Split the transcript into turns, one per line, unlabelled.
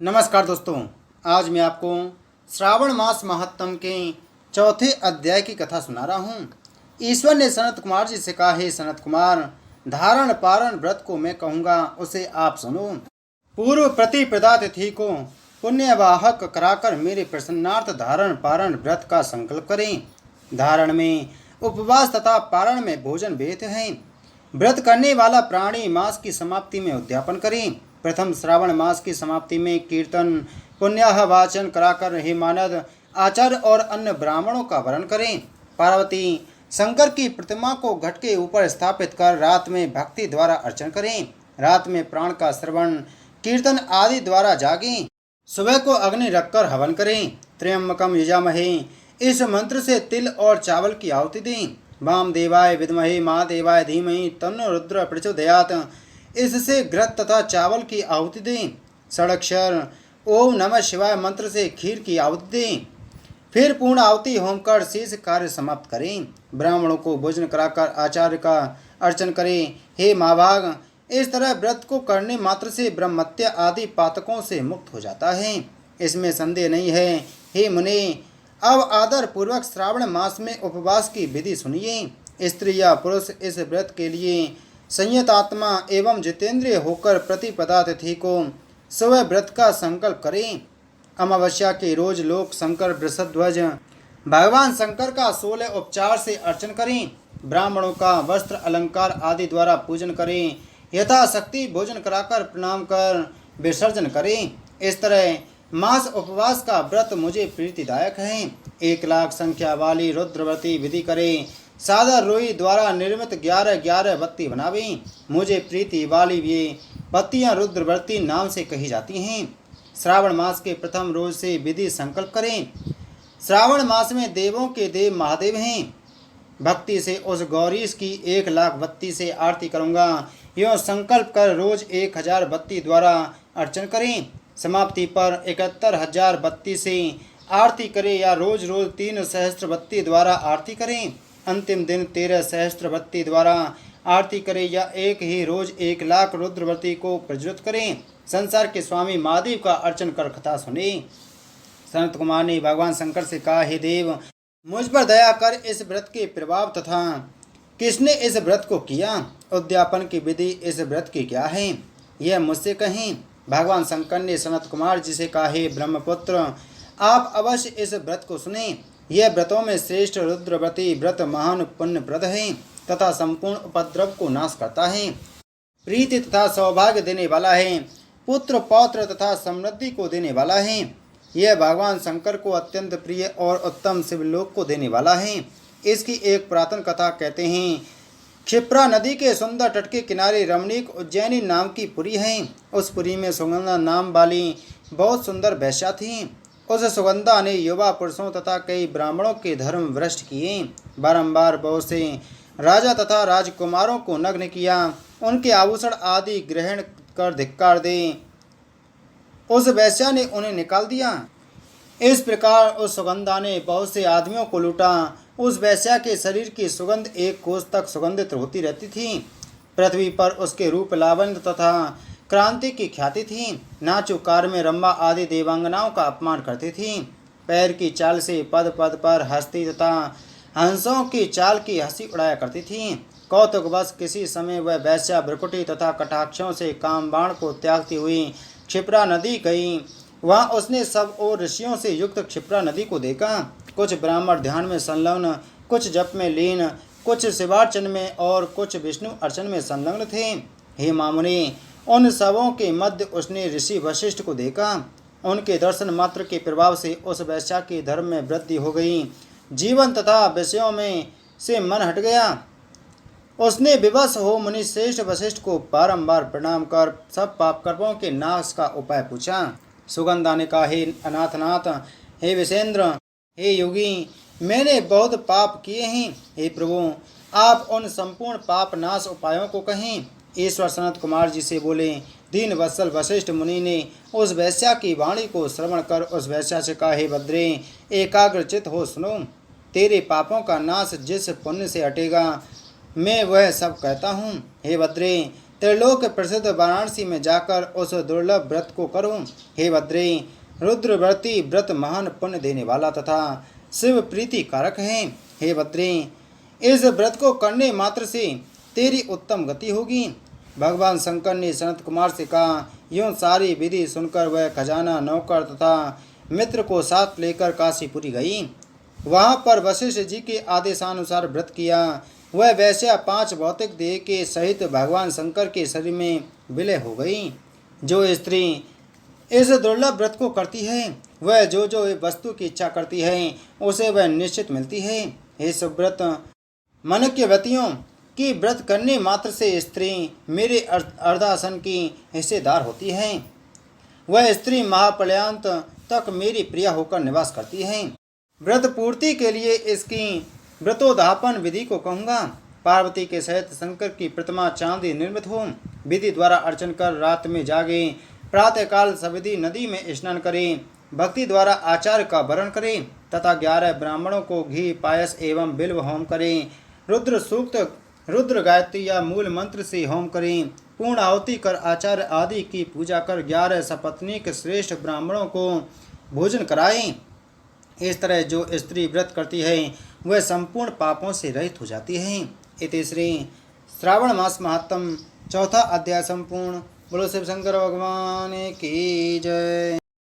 नमस्कार दोस्तों, आज मैं आपको श्रावण मास महात्म के चौथे अध्याय की कथा सुना रहा हूँ। ईश्वर ने सनत कुमार जी से कहा, हे सनत कुमार, धारण पारण व्रत को मैं कहूँगा, उसे आप सुनो। पूर्व प्रतिप्रदा तिथि को पुण्यवाहक कराकर मेरे प्रसन्नार्थ धारण पारण व्रत का संकल्प करें। धारण में उपवास तथा पारण में भोजन भेद है। व्रत करने वाला प्राणी मास की समाप्ति में उद्यापन करें। प्रथम श्रावण मास की समाप्ति में कीर्तन पुण्याह वाचन कराकर हे मानद आचार्य और अन्य ब्राह्मणों का वरण करें। पार्वती शंकर की प्रतिमा को घट के ऊपर स्थापित कर रात में भक्ति द्वारा अर्चन करें। रात में प्राण का श्रवण कीर्तन आदि द्वारा जागें। सुबह को अग्नि रखकर हवन करें। त्र्यंबकम यजामहे, इस मंत्र से तिल और चावल की आहुति दें। वाम देवाय विद्महे महादेवाय धीमहि तन्नो रुद्र प्रचोदयात्, इससे घृत तथा चावल की आहुति दें। षडक्षर ओम नमः शिवाय मंत्र से खीर की आहुति दें। फिर पूर्ण आहुति होम कर शेष कार्य समाप्त करें। ब्राह्मणों को भोजन कराकर आचार्य का अर्चन करें। हे महाभाग, इस तरह व्रत को करने मात्र से ब्रह्मत्या आदि पातकों से मुक्त हो जाता है, इसमें संदेह नहीं है। हे मुनि, अब आदर पूर्वक श्रावण मास में उपवास की विधि सुनिए। स्त्री या पुरुष इस व्रत के लिए संयत आत्मा एवं जितेंद्रिय होकर प्रतिपदा तिथि को सुबह व्रत का संकल्प करें। अमावस्या के रोज लोक शंकर वृषध्वज भगवान शंकर का 16 उपचार से अर्चन करें। ब्राह्मणों का वस्त्र अलंकार आदि द्वारा पूजन करें। यथाशक्ति भोजन कराकर प्रणाम कर विसर्जन करें। इस तरह मास उपवास का व्रत मुझे प्रीतिदायक है। 1,00,000 संख्या वाली रुद्रव्रती विधि करें। सादा रोई द्वारा निर्मित 11 बत्ती बनावें। मुझे प्रीति वाली ये बत्तियां रुद्रव्रती नाम से कही जाती हैं। श्रावण मास के प्रथम रोज से विधि संकल्प करें। श्रावण मास में देवों के देव महादेव हैं। भक्ति से उस गौरीश की 1,00,000 बत्ती से आरती करूँगा, यूँ संकल्प कर रोज 1,000 बत्ती द्वारा अर्चन करें। समाप्ति पर 71,000 बत्ती से आरती करें या रोज रोज 3 सहस्त्र बत्ती द्वारा आरती करें। अंतिम दिन 13 सहस्त्र बत्ती द्वारा आरती करें या एक ही रोज 1,00,000 रुद्रवती को प्रज्वलित करें। संसार के स्वामी महादेव का अर्चन कर कथा सुने। सनत कुमार ने भगवान शंकर से कहा, हे देव, मुझ पर दया कर। इस व्रत के प्रभाव तथा किसने इस व्रत को किया, उद्यापन की विधि इस व्रत की क्या है, यह मुझसे कहें। भगवान शंकर ने सनत कुमार जी से कहा, हे ब्रह्मपुत्र, आप अवश्य इस व्रत को सुने। यह व्रतों में श्रेष्ठ रुद्रव्रती व्रत महान पुण्यप्रद है तथा संपूर्ण उपद्रव को नाश करता है, प्रीति तथा सौभाग्य देने वाला है, पुत्र पौत्र तथा समृद्धि को देने वाला है। यह भगवान शंकर को अत्यंत प्रिय और उत्तम शिवलोक को देने वाला है। इसकी एक पुरातन कथा कहते हैं। क्षिप्रा नदी के सुंदर तट के किनारे रमणीक उज्जैनी नाम की पुरी है। उस पुरी में सुगंधा नाम वाली बहुत सुंदर वेश्या थी। उस सुगंधा ने युवा पुरुषों तथा कई ब्राह्मणों के धर्म भ्रष्ट किए। बारंबार बहुत से राजा तथा राजकुमारों को नग्न किया। उनके आभूषण आदि ग्रहण कर धिक्कार दे उस वेश्या ने उन्हें निकाल दिया। इस प्रकार उस सुगंधा ने बहुत से आदमियों को लूटा। उस वेश्या के शरीर की सुगंध 1 कोस तक सुगंधित होती रहती थी। पृथ्वी पर उसके रूप लावण्य तथा क्रांति की ख्याति थी। नाचुकार में रंबा आदि देवांगनाओं का अपमान करती थी। पैर की चाल से पद पद पर हंसती तथा हंसों की चाल की हंसी उड़ाया करती थी। कौतुकवश किसी समय वह वैश्या भ्रकुटी तथा कटाक्षों से कामबाण को त्यागती हुई क्षिप्रा नदी गई। वहाँ उसने सब और ऋषियों से युक्त क्षिप्रा नदी को देखा। कुछ ब्राह्मण ध्यान में संलग्न, कुछ जप में लीन, कुछ शिवार्चन में और कुछ विष्णु अर्चन में संलग्न थे। हे मामुनि, उन सबों के मध्य उसने ऋषि वशिष्ठ को देखा। उनके दर्शन मात्र के प्रभाव से उस वैश्या के धर्म में वृद्धि हो गई। जीवन तथा विषयों में से मन हट गया। उसने विवश हो मुनि श्रेष्ठ वशिष्ठ को बारंबार प्रणाम कर सब पाप कर्मों के नाश का उपाय पूछा। सुगंधा ने कहा, हे अनाथनाथ, हे विषेंद्र, हे योगी, मैंने बहुत पाप किए हैं। हे प्रभु, आप उन संपूर्ण पाप नाश उपायों को कहें। ईश्वर सनत कुमार जी से बोले। दीन वत्सल वशिष्ठ मुनि ने उस वैश्या की वाणी को श्रवण कर उस वैश्या से कहा, हे भद्रे, एकाग्रचित हो सुनो। तेरे पापों का नाश जिस पुण्य से हटेगा, मैं वह सब कहता हूँ। हे भद्रे, त्रिलोक प्रसिद्ध वाराणसी में जाकर उस दुर्लभ व्रत को करो। हे भद्रे, रुद्रव्रती व्रत महान पुण्य देने वाला तथा शिव प्रीति कारक है। हे भद्रे, इस व्रत को करने मात्र से तेरी उत्तम गति होगी। भगवान शंकर ने सनत कुमार से कहा। यूं सारी विधि सुनकर वह खजाना, नौकर तथा मित्र को साथ लेकर काशीपुरी गई। वहां पर वशिष्ठ जी के आदेशानुसार व्रत किया। वह वैश्या 5 भौतिक देह के सहित भगवान शंकर के शरीर में विलय हो गई। जो स्त्री इस दुर्लभ व्रत को करती है, वह जो जो वस्तु की इच्छा करती है उसे वह निश्चित मिलती है। हे सुव्रत मनुष्यवतियों की व्रत करने मात्र से स्त्री मेरे अर्धासन की हिस्सेदार होती है। वह स्त्री महाप्रलयांत तक मेरी प्रिया होकर निवास करती है। व्रत पूर्ति के लिए इसकी व्रतोद्यापन विधि को कहूँगा। पार्वती के सहित शंकर की प्रतिमा चांदी निर्मित हो। विधि द्वारा अर्चन कर रात में जागे, प्रातःकाल सविधि नदी में स्नान करें, भक्ति द्वारा आचार्य का वरण करें तथा 11 ब्राह्मणों को घी, पायस एवं बिल्व होम करें। रुद्र सूक्त, रुद्र गायत्री या मूल मंत्र से होम करें। पूर्ण आहुति कर आचार्य आदि की पूजा कर 11 सपत्नीक श्रेष्ठ ब्राह्मणों को भोजन कराएं। इस तरह जो स्त्री व्रत करती है वह संपूर्ण पापों से रहित हो जाती है। इति श्री श्रावण मास महात्म 4था अध्याय संपूर्ण। बोलो शिव शंकर भगवान की जय।